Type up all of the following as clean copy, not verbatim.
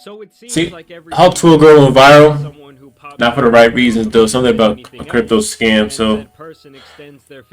So it seems See, like every Hawk Tuah girl went someone who viral. Not for the right reasons, though. Something about a crypto scam. So,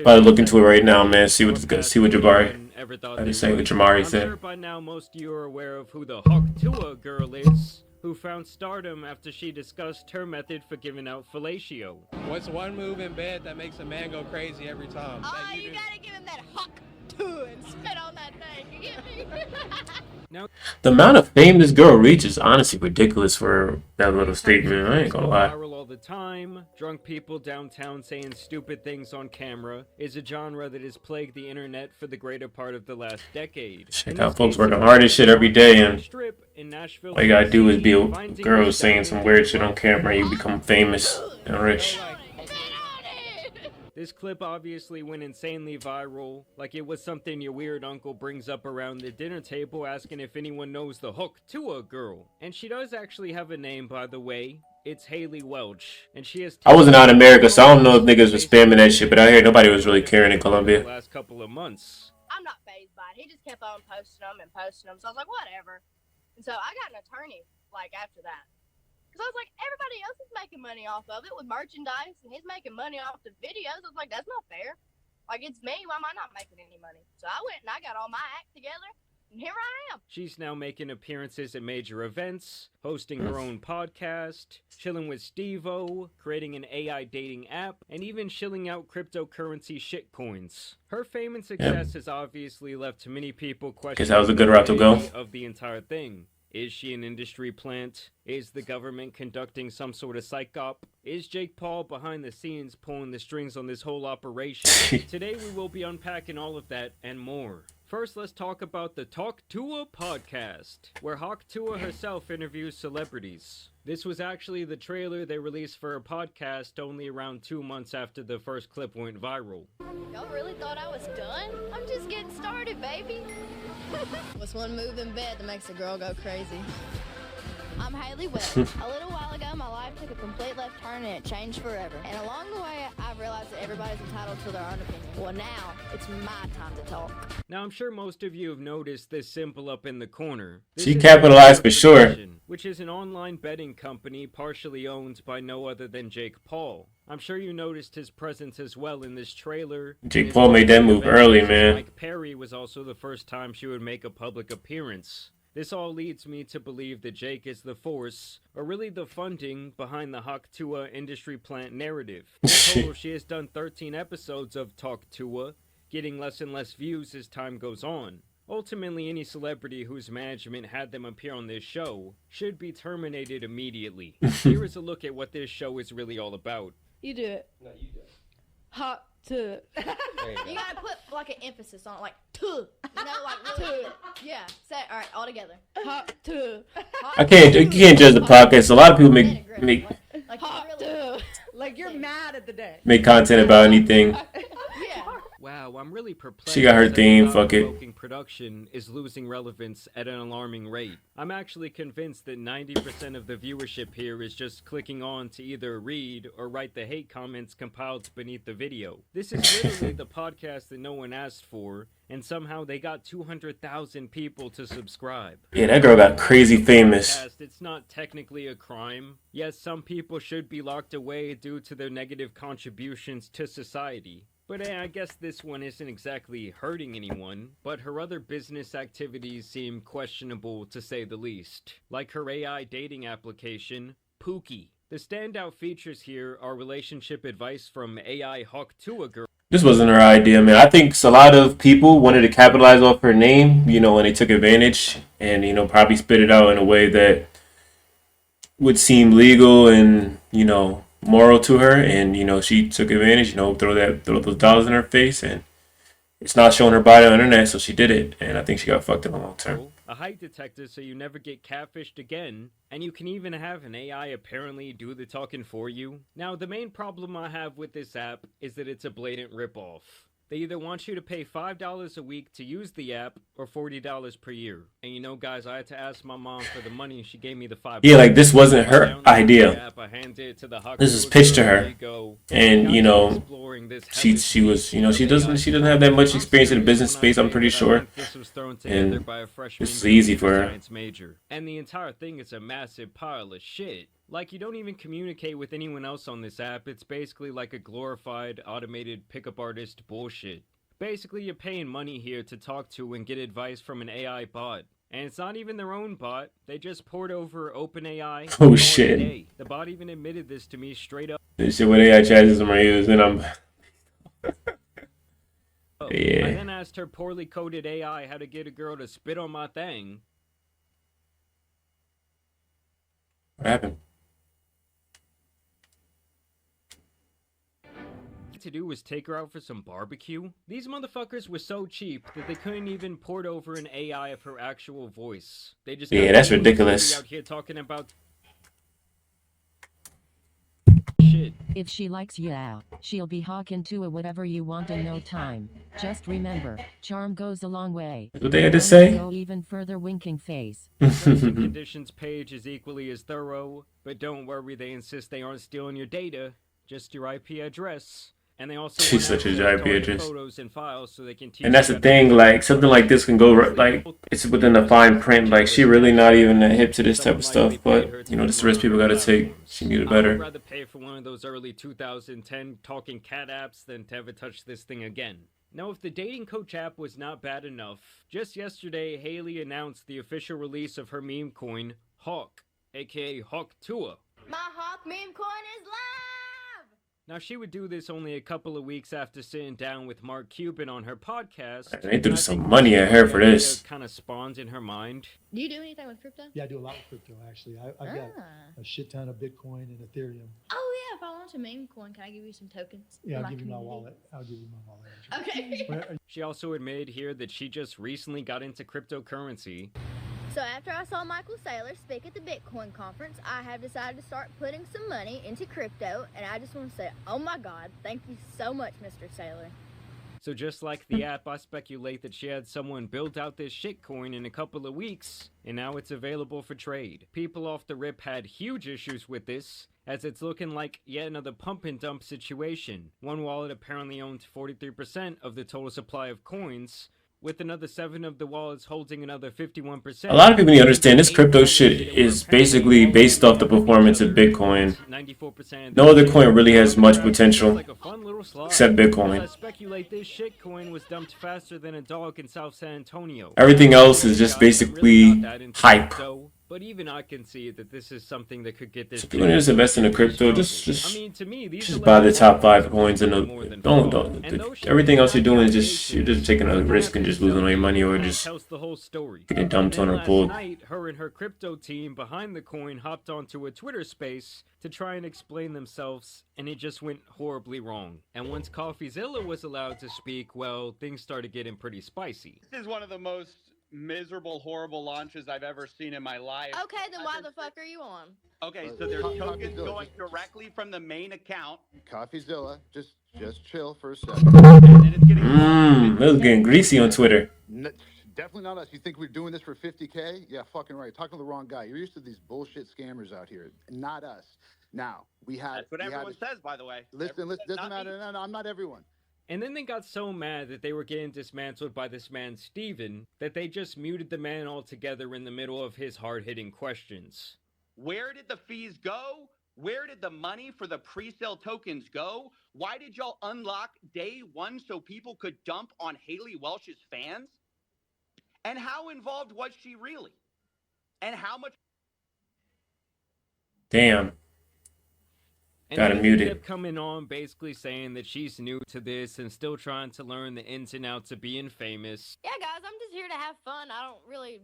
probably look into it right now, man. See what Jabari had to say. What Jamari I'm said. sure by now most of you are aware of who the Hawk Tuah girl is, who found stardom after she discussed her method for giving out fellatio. What's one move in bed that makes a man go crazy every time? Oh, you gotta give him that Hawk Tuah and spit on that thing. You get me? Now, The amount of fame this girl reaches is honestly ridiculous for that little statement. I ain't gonna lie. Viral all the time, drunk people downtown saying stupid things on camera is a genre that has plagued the internet for the greater part of the last decade. Check out folks working hard as shit every day, and all all you gotta do is be a girl saying some weird shit on camera, and you become famous and rich. This clip obviously went insanely viral, like it was something your weird uncle brings up around the dinner table asking if anyone knows the Hawk Tuah girl. And she does actually have a name, by the way. It's Hailey Welch, and she has. I wasn't out in America, so I don't know if niggas was spamming that shit, but out here nobody was really caring in Colombia. The last couple of months. I'm not fazed by it. He just kept on posting them, so I was like, whatever. And so I got an attorney, like, after that. Because I was like, everybody else is making money off of it with merchandise, and he's making money off the videos. I was like, that's not fair. Like, it's me. Why am I not making any money? So I went and I got all my act together, and here I am. She's now making appearances at major events, hosting her own podcast, chilling with Steve-O, creating an AI dating app, and even shilling out cryptocurrency shitcoins. Her fame and success has obviously left many people questioning that was a good route to go. Of the entire thing. Is she an industry plant? Is the government conducting some sort of psych op? Is Jake Paul behind the scenes pulling the strings on this whole operation? Today we will be unpacking all of that and more. First, let's talk about the Talk TUAH podcast, where Hawk Tuah herself interviews celebrities. This was actually the trailer they released for her podcast only around 2 months after the first clip went viral. Y'all really thought I was done? I'm just getting started, baby. What's one move in bed that makes a girl go crazy? I'm Hailey Welch. A little while ago, my life took a complete left turn and it changed forever. And along the way, I've realized that everybody's entitled to their own opinion. Well, now, it's my time to talk. Now, I'm sure most of you have noticed this symbol up in the corner. She capitalized for sure. Which is an online betting company partially owned by no other than Jake Paul. I'm sure you noticed his presence as well in this trailer. Jake Paul made that move early, man. Mike Perry was also the first time she would make a public appearance. This all leads me to believe that Jake is the force, or really the funding, behind the Hawk Tuah industry plant narrative. In total, she has done 13 episodes of Talk Tuah, getting less and less views as time goes on. Ultimately, any celebrity whose management had them appear on this show should be terminated immediately. Here is a look at what this show is really all about. You do it. No, you don't. Hot to. You gotta put like an emphasis on it, like tuh. You know, like really. Yeah. Say it. All right, all together. Hot to. You can't judge the podcast. A lot of people make Like Hot really. to. Like you're mad at the day. make content about anything. Yeah. Wow, I'm really perplexed. She got her that theme, the fuck it. thought-provoking production is losing relevance at an alarming rate. I'm actually convinced that 90% of the viewership here is just clicking on to either read or write the hate comments compiled beneath the video. This is literally the podcast that no one asked for, and somehow they got 200,000 people to subscribe. Yeah, that girl got crazy famous. It's not technically a crime. Yes, some people should be locked away due to their negative contributions to society. But I guess this one isn't exactly hurting anyone, but her other business activities seem questionable to say the least. Like her AI dating application, Pookie. The standout features here are relationship advice from AI Hawk Tuah girl. This wasn't her idea, man. I think a lot of people wanted to capitalize off her name, and they took advantage and, probably spit it out in a way that would seem legal and, moral to her. And, she took advantage, throw those dollars in her face, and it's not showing her body on the internet, so she did it. And I think she got fucked in the long term. A height detector so you never get catfished again, and you can even have an AI apparently do the talking for you. Now, the main problem I have with this app is that it's a blatant ripoff. They either want you to pay $5 a week to use the app or $40 per year. And you know, guys, I had to ask my mom for the money and she gave me the $5. Yeah, like this wasn't her idea. I handed it to the This was pitched to her. And, you know, she was, you know, she doesn't have that much experience in the business space, I'm pretty sure. And this is easy for her. And the entire thing is a massive pile of shit. Like, you don't even communicate with anyone else on this app. It's basically like a glorified, automated pickup artist bullshit. Basically, you're paying money here to talk to and get advice from an AI bot. And it's not even their own bot. They just poured over OpenAI. Oh, shit. The bot even admitted this to me straight up. This shit with AI chat system are using, I'm... Yeah. I then asked her poorly coded AI how to get a girl to spit on my thing. What happened? To do was take her out for some barbecue. These motherfuckers were so cheap that they couldn't even port over an AI of her actual voice. They just that's ridiculous. Out here talking about shit. If she likes you out, she'll be hawking to whatever you want in no time. Just remember, charm goes a long way. That's what they had to say. Go even further, winking face. The terms and conditions page is equally as thorough, but don't worry, they insist they aren't stealing your data, just your IP address. And they also She's such a IP address. Photos and files so they can teach and that's the thing, like, something like this can go, like, it's within the fine print. Like, she really not even that hip to this type of stuff, but, you know, this is the risk people gotta take. She knew better. I'd rather pay for one of those early 2010 talking cat apps than to ever touch this thing again. Now, if the dating coach app was not bad enough, just yesterday, Hailey announced the official release of her meme coin, Hawk, aka Hawk TUAH. My Hawk meme coin is live! Now, she would do this only a couple of weeks after sitting down with Mark Cuban on her podcast. They threw some money at her for this. Kind of spawned in her mind. Do you do anything with crypto? Yeah, I do a lot with crypto, actually. I've got a shit ton of Bitcoin and Ethereum. Oh, yeah. If I want a meme coin, can I give you some tokens? Yeah, I'll give you my wallet. I'll give you my wallet. Okay. She also admitted here that she just recently got into cryptocurrency. So after I saw Michael Saylor speak at the Bitcoin conference, I have decided to start putting some money into crypto, and I just want to say, oh my God, thank you so much, Mr. Saylor. So just like the app, I speculate that she had someone build out this shitcoin in a couple of weeks, and now it's available for trade. People off the rip had huge issues with this, as it's looking like yet another pump and dump situation. One wallet apparently owns 43% of the total supply of coins, with another 7 of the wallets holding another 51%. A lot of people need to understand this crypto shit is basically based off the performance of Bitcoin. No other coin really has much potential except Bitcoin. I speculate this shitcoin was dumped faster than a dog in South San Antonio. Everything else is just basically hype. But even I can see that this is something that could get this. So if you want to invest in the crypto, just to me, just buy the top 5 coins and don't. Everything else you're doing is you're just taking a risk and just losing all your money or just getting dumped on or pulled. Last night, her and her crypto team behind the coin hopped onto a Twitter space to try and explain themselves, and it just went horribly wrong. And once coffeezilla was allowed to speak, well, things started getting pretty spicy. This is one of the most miserable, horrible launches I've ever seen in my life. Okay, then why the fuck are you on? Okay, so there's tokens going directly from the main account. coffeezilla, just chill for a second. It was getting greasy on Twitter. Definitely not us. You think we're doing this for 50K? Yeah, fucking right. Talking to the wrong guy. You're used to these bullshit scammers out here. Not us. Now, we had... That's what everyone says, by the way. Listen, doesn't matter. No, I'm not everyone. And then they got so mad that they were getting dismantled by this man, Steven, that they just muted the man altogether in the middle of his hard-hitting questions. Where did the fees go? Where did the money for the pre-sale tokens go? Why did y'all unlock day 1 so people could dump on Hailey Welch's fans? And how involved was she really? And how much... Damn. Gotta mute it. Kept coming on basically saying that she's new to this and still trying to learn the ins and outs of being famous. Yeah, guys, I'm just here to have fun. I don't really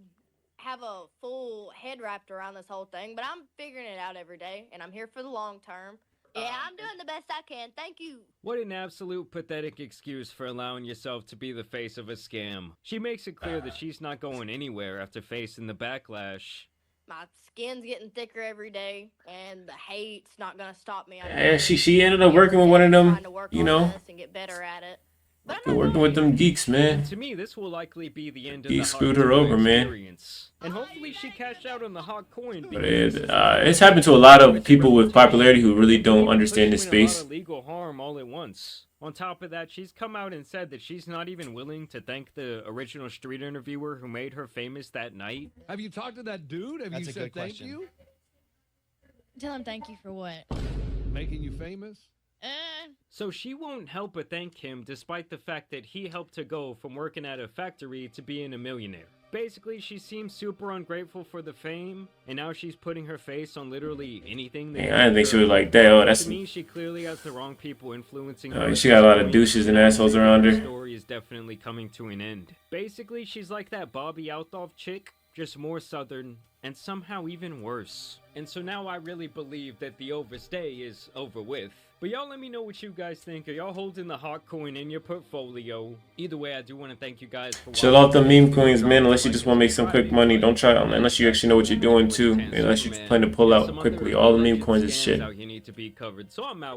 have a full head wrapped around this whole thing, but I'm figuring it out every day, and I'm here for the long term. Yeah, I'm doing the best I can. Thank you. What an absolute pathetic excuse for allowing yourself to be the face of a scam. She makes it clear that she's not going anywhere after facing the backlash. My skin's getting thicker every day, and the hate's not gonna stop me. Yeah, she ended up working with one of them, you know. And get better at it. But You're working with them geeks, man. To me, this will likely be the end of He the screwed Hawk her Tuah over, man. experience. And hopefully she cashed out on the hot coin. But it's happened to a lot of people with popularity who really don't understand this space. Legal harm all at once. On top of that, she's come out and said that she's not even willing to thank the original street interviewer who made her famous that night. Have you talked to that dude? Have That's you a said good thank question. you? Tell him thank you for what? Making you famous? So she won't help but thank him despite the fact that he helped her go from working at a factory to being a millionaire. Basically, she seems super ungrateful for the fame, and now she's putting her face on literally anything. Man, I didn't think she was like that. Oh, that's. To me, she clearly has the wrong people influencing her. She got a lot of douches and assholes around The her. story is definitely coming to an end. Basically, she's like that Bobby Althoff chick, just more southern, and somehow even worse. And so now I really believe that the overstay is over with. But y'all let me know what you guys think. Are y'all holding the hot coin in your portfolio? Either way, I do want to thank you guys for Chill off the meme coins, man. Unless you just want to make some quick money, don't try on that. Unless you actually know what you're doing too. Unless you plan to pull out quickly. All the meme coins is shit. Out here need to be covered. So I'm out.